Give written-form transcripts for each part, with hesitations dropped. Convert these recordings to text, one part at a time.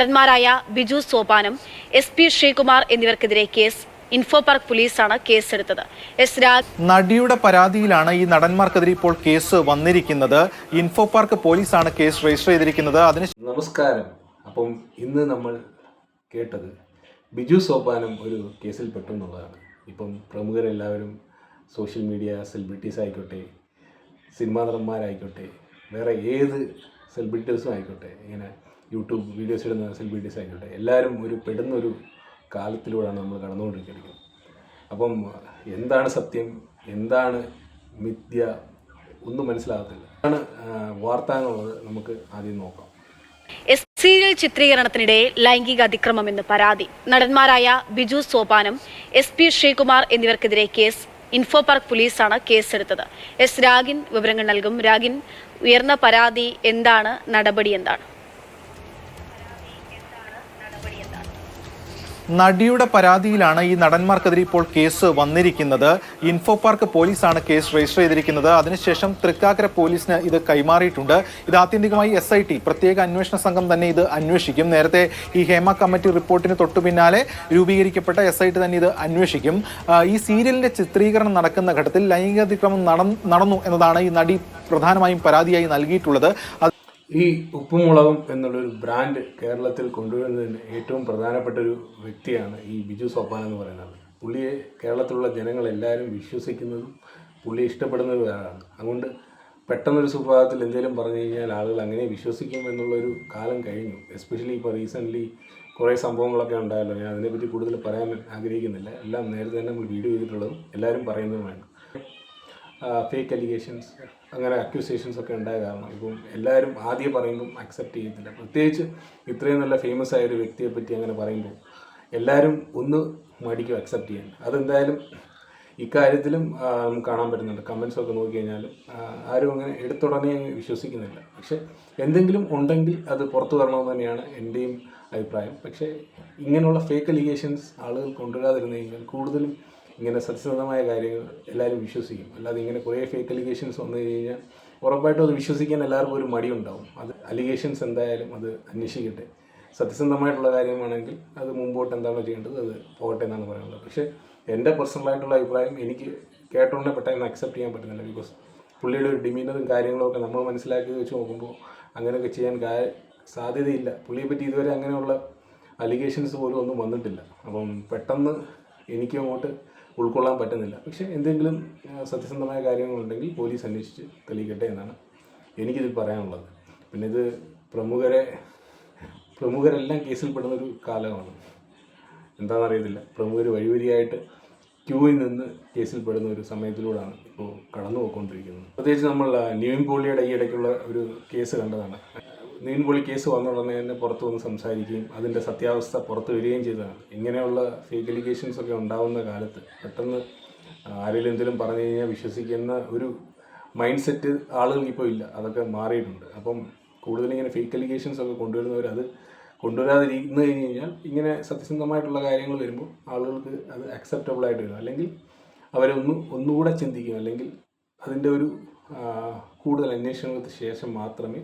നടന്മാരായ Biju Sopanam, SP Sreekumar എന്നിവർക്കെതിരെ case. Infopark പോലീസാണ് കേസെടുത്തത്. നടിയുടെ പരാതിയിലാണ് ഈ നടന്മാർക്കെതിരെ ഇപ്പോൾ കേസ് വന്നിരിക്കുന്നത്. ഇൻഫോ പാർക്ക് പോലീസാണ് കേസ് രജിസ്റ്റർ ചെയ്തിരിക്കുന്നത്. നമസ്കാരം. അപ്പം ഇന്ന് നമ്മൾ കേട്ടത് ബിജു സോപാനം ഒരു കേസിൽ പെട്ടു എന്നുള്ളതാണ്. ഇപ്പം പ്രമുഖരെല്ലാവരും സോഷ്യൽ മീഡിയ സെലിബ്രിറ്റീസ് ആയിക്കോട്ടെ, സിനിമാ നടന്മാരായിക്കോട്ടെ, വേറെ ഏത് സെലിബ്രിറ്റീസും ആയിക്കോട്ടെ, ഇങ്ങനെ യൂട്യൂബ് വീഡിയോസ് ഇടുന്ന സെലിബ്രിറ്റീസ് ആയിക്കോട്ടെ, എല്ലാവരും പെടുന്നൊരു കാലത്തിലൂടെയാണ് നമ്മൾ കടന്നുകൊണ്ടിരിക്കുന്നത്. അപ്പം എന്താണ് സത്യം, എന്താണ് മിഥ്യ, ഒന്നും മനസ്സിലാകത്തില്ല. ആണ് വാർത്ത എന്നുള്ളത് നമുക്ക് ആദ്യം നോക്കാം. സീരിയൽ ചിത്രീകരണത്തിനിടെ ലൈംഗിക അതിക്രമമെന്ന് പരാതി. നടന്മാരായ ബിജു സോപാനം, SP ശ്രീകുമാർ എന്നിവർക്കെതിരെ കേസ്. ഇൻഫോ പാർക്ക് പോലീസാണ് കേസെടുത്തത്. രാഗിൻ വിവരങ്ങൾ നൽകും. രാഗിൻ, ഉയർന്ന പരാതി എന്താണ്, നടപടി എന്താണ്? നടിയുടെ പരാതിയിലാണ് ഈ നടന്മാർക്കെതിരെ ഇപ്പോൾ കേസ് വന്നിരിക്കുന്നത്. ഇൻഫോ പാർക്ക് പോലീസാണ് കേസ് രജിസ്റ്റർ ചെയ്തിരിക്കുന്നത്. അതിനുശേഷം തൃക്കാക്കര പോലീസിന് ഇത് കൈമാറിയിട്ടുണ്ട്. ഇത് ആത്യന്തികമായി SIT പ്രത്യേക അന്വേഷണ സംഘം തന്നെ ഇത് അന്വേഷിക്കും. നേരത്തെ ഈ ഹേമ കമ്മിറ്റി റിപ്പോർട്ടിന് തൊട്ടു പിന്നാലെ രൂപീകരിക്കപ്പെട്ട SIT തന്നെ ഇത് അന്വേഷിക്കും. ഈ സീരിയലിന്റെ ചിത്രീകരണം നടക്കുന്ന ഘട്ടത്തിൽ ലൈംഗിക അതിക്രമം നടന്നു എന്നതാണ് ഈ നടി പ്രധാനമായും പരാതിയായി നൽകിയിട്ടുള്ളത്. ഈ ഉപ്പുമുളകും എന്നുള്ളൊരു ബ്രാൻഡ് കേരളത്തിൽ കൊണ്ടുവരുന്നതിന് ഏറ്റവും പ്രധാനപ്പെട്ട ഒരു വ്യക്തിയാണ് ഈ ബിജു സോപാനം എന്ന് പറയുന്നത്. പുള്ളിയെ കേരളത്തിലുള്ള ജനങ്ങളെല്ലാവരും വിശ്വസിക്കുന്നതും പുള്ളിയെ ഇഷ്ടപ്പെടുന്നതും ഒരാളാണ്. അതുകൊണ്ട് പെട്ടെന്നൊരു സുപ്രഭാതത്തിൽ എന്തെങ്കിലും പറഞ്ഞു കഴിഞ്ഞാൽ ആളുകൾ അങ്ങനെ വിശ്വസിക്കും എന്നുള്ളൊരു കാലം കഴിഞ്ഞു. എസ്പെഷ്യലി ഇപ്പോൾ റീസെൻ്റ്ലി കുറേ സംഭവങ്ങളൊക്കെ ഉണ്ടായല്ലോ. ഞാൻ അതിനെപ്പറ്റി കൂടുതൽ പറയാൻ ആഗ്രഹിക്കുന്നില്ല. എല്ലാം നേരത്തെ തന്നെ നമ്മൾ വീഡിയോ ചെയ്തിട്ടുള്ളതും എല്ലാവരും പറയുന്നതുമാണ്. ഫേക്ക് അലിഗേഷൻസ്, അങ്ങനെ അക്യൂസേഷൻസ് ഒക്കെ ഉണ്ടായ കാരണം ഇപ്പം എല്ലാവരും ആദ്യം പറയുമ്പം അക്സെപ്റ്റ് ചെയ്യത്തില്ല. പ്രത്യേകിച്ച് ഇത്രയും നല്ല ഫേമസ് ആയ ഒരു വ്യക്തിയെപ്പറ്റി അങ്ങനെ പറയുമ്പോൾ എല്ലാവരും ഒന്ന് മടിക്കും അക്സെപ്റ്റ് ചെയ്യാൻ. അതെന്തായാലും ഇക്കാര്യത്തിലും കാണാൻ പറ്റുന്നുണ്ട്. കമൻസൊക്കെ നോക്കി കഴിഞ്ഞാലും ആരും അങ്ങനെ എടുത്തുടനെ വിശ്വസിക്കുന്നില്ല. പക്ഷെ എന്തെങ്കിലും ഉണ്ടെങ്കിൽ അത് പുറത്തു വരണമെന്ന് തന്നെയാണ് എൻ്റെയും അഭിപ്രായം. പക്ഷേ ഇങ്ങനെയുള്ള ഫേക്ക് അലിഗേഷൻസ് ആളുകൾ കൊണ്ടുവരാതിരുന്നു കഴിഞ്ഞാൽ കൂടുതലും ഇങ്ങനെ സത്യസന്ധമായ കാര്യങ്ങൾ എല്ലാവരും വിശ്വസിക്കും. അല്ലാതെ ഇങ്ങനെ കുറേ ഫേക്ക് അലിഗേഷൻസ് വന്നു കഴിഞ്ഞാൽ ഉറപ്പായിട്ടും അത് വിശ്വസിക്കാൻ എല്ലാവർക്കും ഒരു മടിയുണ്ടാവും. അത് അലിഗേഷൻസ് എന്തായാലും അത് അന്വേഷിക്കട്ടെ. സത്യസന്ധമായിട്ടുള്ള കാര്യമാണെങ്കിൽ അത് മുമ്പോട്ട് എന്താണോ ചെയ്യേണ്ടത് അത് പോകട്ടെ എന്നാണ് പറയുന്നത്. പക്ഷേ എൻ്റെ പേഴ്സണലായിട്ടുള്ള അഭിപ്രായം എനിക്ക് കേട്ടോണ്ടേ പെട്ടെന്ന് അക്സെപ്റ്റ് ചെയ്യാൻ പറ്റുന്നില്ല. ബിക്കോസ് പുള്ളിയുടെ ഒരു ഡിമീനറും കാര്യങ്ങളും ഒക്കെ നമ്മൾ മനസ്സിലാക്കി വെച്ച് നോക്കുമ്പോൾ അങ്ങനെയൊക്കെ ചെയ്യാൻ സാധ്യതയില്ല. പുള്ളിയെപ്പറ്റി ഇതുവരെ അങ്ങനെയുള്ള അലിഗേഷൻസ് പോലും ഒന്നും വന്നിട്ടില്ല. അപ്പം പെട്ടെന്ന് എനിക്ക് അങ്ങോട്ട് ഉൾക്കൊള്ളാൻ പറ്റുന്നില്ല. പക്ഷേ എന്തെങ്കിലും സത്യസന്ധമായ കാര്യങ്ങളുണ്ടെങ്കിൽ പോലീസ് അന്വേഷിച്ച് തെളിയിക്കട്ടെ എന്നാണ് എനിക്കിതിൽ പറയാനുള്ളത്. പിന്നെ ഇത് പ്രമുഖരെല്ലാം കേസിൽപ്പെടുന്നൊരു കാലമാണ്. എന്താണെന്നറിയത്തില്ല. പ്രമുഖർ വഴിവരിയായിട്ട് ക്യൂവിൽ നിന്ന് കേസിൽപ്പെടുന്ന ഒരു സമയത്തിലൂടെയാണ് ഇപ്പോൾ കടന്നു പോയിക്കൊണ്ടിരിക്കുന്നത്. പ്രത്യേകിച്ച് നമ്മൾ നിവിൻ പോളിയുടെ ഈ ഇടയ്ക്കുള്ള ഒരു കേസ് കണ്ടതാണ്. നിവിൻ പോളി കേസ് വന്ന ഉടനെ തന്നെ പുറത്തു വന്ന് സംസാരിക്കുകയും അതിൻ്റെ സത്യാവസ്ഥ പുറത്തു വരികയും ചെയ്തതാണ്. ഇങ്ങനെയുള്ള ഫേക്ക് അലിഗേഷൻസ് ഒക്കെ ഉണ്ടാകുന്ന കാലത്ത് പെട്ടെന്ന് ആരെങ്കിലും എന്തെങ്കിലും പറഞ്ഞു കഴിഞ്ഞാൽ വിശ്വസിക്കുന്ന ഒരു മൈൻഡ് സെറ്റ് ആളുകൾക്ക് ഇപ്പോൾ ഇല്ല. അതൊക്കെ മാറിയിട്ടുണ്ട്. അപ്പം കൂടുതൽ ഇങ്ങനെ ഫേക്ക് അലിഗേഷൻസ് ഒക്കെ കൊണ്ടുവരുന്നവർ അത് കൊണ്ടുവരാതിരുന്നു കഴിഞ്ഞ് കഴിഞ്ഞാൽ ഇങ്ങനെ സത്യസന്ധമായിട്ടുള്ള കാര്യങ്ങൾ വരുമ്പോൾ ആളുകൾക്ക് അത് അക്സെപ്റ്റബിൾ ആയിട്ട് വരും. അല്ലെങ്കിൽ ഒന്നുകൂടെ ചിന്തിക്കും. അല്ലെങ്കിൽ അതിൻ്റെ ഒരു കൂടുതൽ അന്വേഷണങ്ങൾക്ക് ശേഷം മാത്രമേ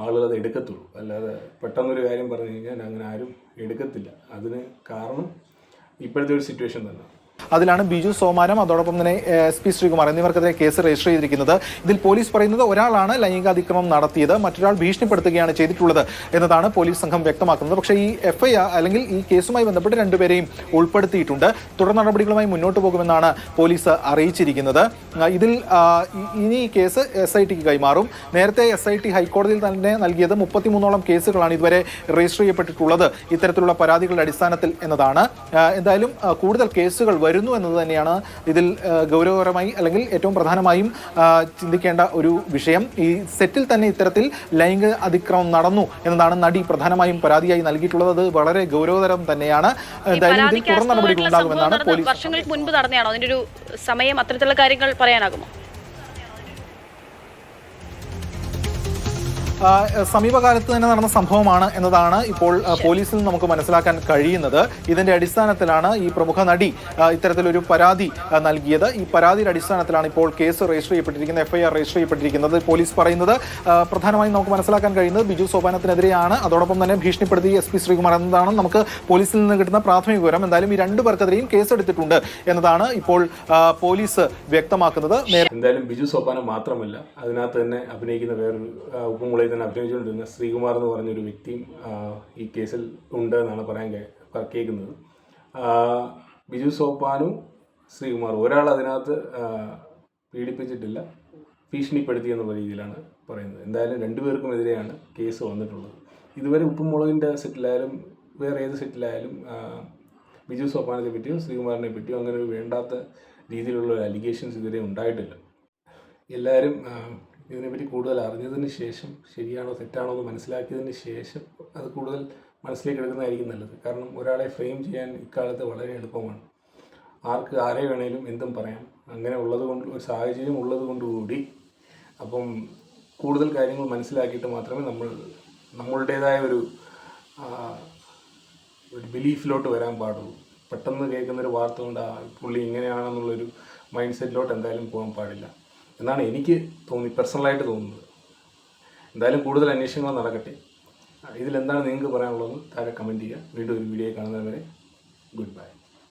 ആളുകൾ അത് എടുക്കത്തുള്ളൂ. അല്ലാതെ പെട്ടെന്നൊരു കാര്യം പറഞ്ഞു കഴിഞ്ഞാൽ അങ്ങനെ ആരും എടുക്കത്തില്ല. അതിന് കാരണം ഇപ്പോഴത്തെ ഒരു സിറ്റുവേഷൻ തന്നെ. അതിലാണ് ബിജു സോമാനം, അതോടൊപ്പം തന്നെ SP ശ്രീകുമാർ എന്നിവർക്കെതിരെ കേസ് രജിസ്റ്റർ ചെയ്തിരിക്കുന്നത്. ഇതിൽ പോലീസ് പറയുന്നത് ഒരാളാണ് ലൈംഗികാതിക്രമം നടത്തിയത്, മറ്റൊരാൾ ഭീഷണിപ്പെടുത്തുകയാണ് ചെയ്തിട്ടുള്ളത് എന്നതാണ് പോലീസ് സംഘം വ്യക്തമാക്കുന്നത്. പക്ഷേ ഈ FIR അല്ലെങ്കിൽ ഈ കേസുമായി ബന്ധപ്പെട്ട് രണ്ടുപേരെയും ഉൾപ്പെടുത്തിയിട്ടുണ്ട്. തുടർ നടപടികളുമായി മുന്നോട്ട് പോകുമെന്നാണ് പോലീസ് അറിയിച്ചിരിക്കുന്നത്. ഇതിൽ ഇനി ഈ കേസ് SITക്ക് കൈമാറും. നേരത്തെ SIT ഹൈക്കോടതിയിൽ തന്നെ നൽകിയത് 33ഓളം കേസുകളാണ് ഇതുവരെ രജിസ്റ്റർ ചെയ്യപ്പെട്ടിട്ടുള്ളത് ഇത്തരത്തിലുള്ള പരാതികളുടെ അടിസ്ഥാനത്തിൽ എന്നതാണ്. എന്തായാലും കൂടുതൽ കേസുകൾ വരുന്നു എന്നത് തന്നെയാണ് ഇതിൽ ഗൗരവകരമായി അല്ലെങ്കിൽ ഏറ്റവും പ്രധാനമായും ചിന്തിക്കേണ്ട ഒരു വിഷയം. ഈ സെറ്റിൽ തന്നെ ഇത്തരത്തിൽ ലൈംഗിക അതിക്രമം നടന്നു എന്നതാണ് നടി പ്രധാനമായും പരാതിയായി നൽകിയിട്ടുള്ളത്. അത് വളരെ ഗൗരവതരം തന്നെയാണ്. എന്തായാലും ഇതിൽ തുടർ നടപടികൾ ഉണ്ടാകുമെന്നാണ് പോലീസ്. വർഷങ്ങൾക്ക് മുൻപ് നടന്നതാണോ? അതിന്റെ ഒരു സമയം, അത്തരത്തിലുള്ള കാര്യങ്ങൾ പറയാനാകുമോ? സമീപകാലത്ത് തന്നെ നടന്ന സംഭവമാണ് എന്നതാണ് ഇപ്പോൾ പോലീസിൽ നിന്ന് നമുക്ക് മനസ്സിലാക്കാൻ കഴിയുന്നത്. ഇതിന്റെ അടിസ്ഥാനത്തിലാണ് ഈ പ്രമുഖ നടി ഇത്തരത്തിലൊരു പരാതി നൽകിയത്. ഈ പരാതിയുടെ അടിസ്ഥാനത്തിലാണ് ഇപ്പോൾ കേസ് രജിസ്റ്റർ ചെയ്യപ്പെട്ടിരിക്കുന്നത്, FIR രജിസ്റ്റർ ചെയ്യപ്പെട്ടിരിക്കുന്നത്. പോലീസ് പറയുന്നത് പ്രധാനമായും നമുക്ക് മനസ്സിലാക്കാൻ കഴിയുന്നത് ബിജു സോപാനത്തിനെതിരെയാണ്, അതോടൊപ്പം തന്നെ ഭീഷണിപ്പെടുത്തി SP ശ്രീകുമാർ എന്നതാണ് നമുക്ക് പോലീസിൽ നിന്ന് കിട്ടുന്ന പ്രാഥമിക വിവരം. എന്തായാലും ഈ രണ്ടു പേർക്കെതിരെയും കേസെടുത്തിട്ടുണ്ട് എന്നതാണ് ഇപ്പോൾ പോലീസ് വ്യക്തമാക്കുന്നത്. എന്തായാലും ബിജു സോപാനം മാത്രമല്ല, അതിനകത്ത് തന്നെ അഭിനയിക്കുന്ന വേറൊരു ഉപ്പുമുളയിൽ തന്നെ അഭിനയിച്ചുകൊണ്ടിരുന്ന ശ്രീകുമാർ എന്ന് പറഞ്ഞൊരു വ്യക്തിയും ഈ കേസിൽ ഉണ്ട് എന്നാണ് കേൾക്കുന്നത്. ബിജു സോപ്പാനും ശ്രീകുമാറും ഒരാൾ അതിനകത്ത് പീഡിപ്പിച്ചിട്ടില്ല, ഭീഷണിപ്പെടുത്തി എന്നുള്ള രീതിയിലാണ് പറയുന്നത്. എന്തായാലും രണ്ടുപേർക്കും എതിരെയാണ് കേസ് വന്നിട്ടുള്ളത്. ഇതുവരെ ഉപ്പുമുളകിൻ്റെ സെറ്റിലായാലും വേറെ ഏത് സെറ്റിലായാലും ബിജു സോപ്പാനത്തെ പറ്റിയോ ശ്രീകുമാറിനെ പറ്റിയോ അങ്ങനെ ഒരു വേണ്ടാത്ത രീതിയിലുള്ള അലിഗേഷൻസ് ഇതുവരെ ഉണ്ടായിട്ടില്ല. എല്ലാവരും ഇതിനെപ്പറ്റി കൂടുതൽ അറിഞ്ഞതിന് ശേഷം ശരിയാണോ തെറ്റാണോ എന്ന് മനസ്സിലാക്കിയതിന് ശേഷം അത് കൂടുതൽ മനസ്സിലേക്ക് എടുക്കുന്നതായിരിക്കും നല്ലത്. കാരണം ഒരാളെ ഫ്രെയിം ചെയ്യാൻ ഇക്കാലത്ത് വളരെ എളുപ്പമാണ്. ആർക്ക് ആരെ വേണേലും എന്തും പറയാം. അങ്ങനെ ഉള്ളതുകൊണ്ട് ഒരു സാഹചര്യം ഉള്ളത് കൊണ്ടുകൂടി അപ്പം കൂടുതൽ കാര്യങ്ങൾ മനസ്സിലാക്കിയിട്ട് മാത്രമേ നമ്മളുടേതായ ഒരു ബിലീഫിലോട്ട് വരാൻ പാടുള്ളൂ. പെട്ടെന്ന് കേൾക്കുന്നൊരു വാർത്ത കൊണ്ട് പുള്ളി ഇങ്ങനെയാണെന്നുള്ളൊരു മൈൻഡ് സെറ്റിലോട്ട് എന്തായാലും പോകാൻ പാടില്ല എന്നാണ് എനിക്ക് പേഴ്സണലായിട്ട് തോന്നുന്നത്. എന്തായാലും കൂടുതൽ അന്വേഷണങ്ങൾ നടക്കട്ടെ. ഇതിലെന്താണ് നിങ്ങൾക്ക് പറയാനുള്ളതെന്ന് താഴെ കമൻറ്റ് ചെയ്യുക. വീണ്ടും ഒരു വീഡിയോ കാണുന്നവരെ ഗുഡ് ബൈ.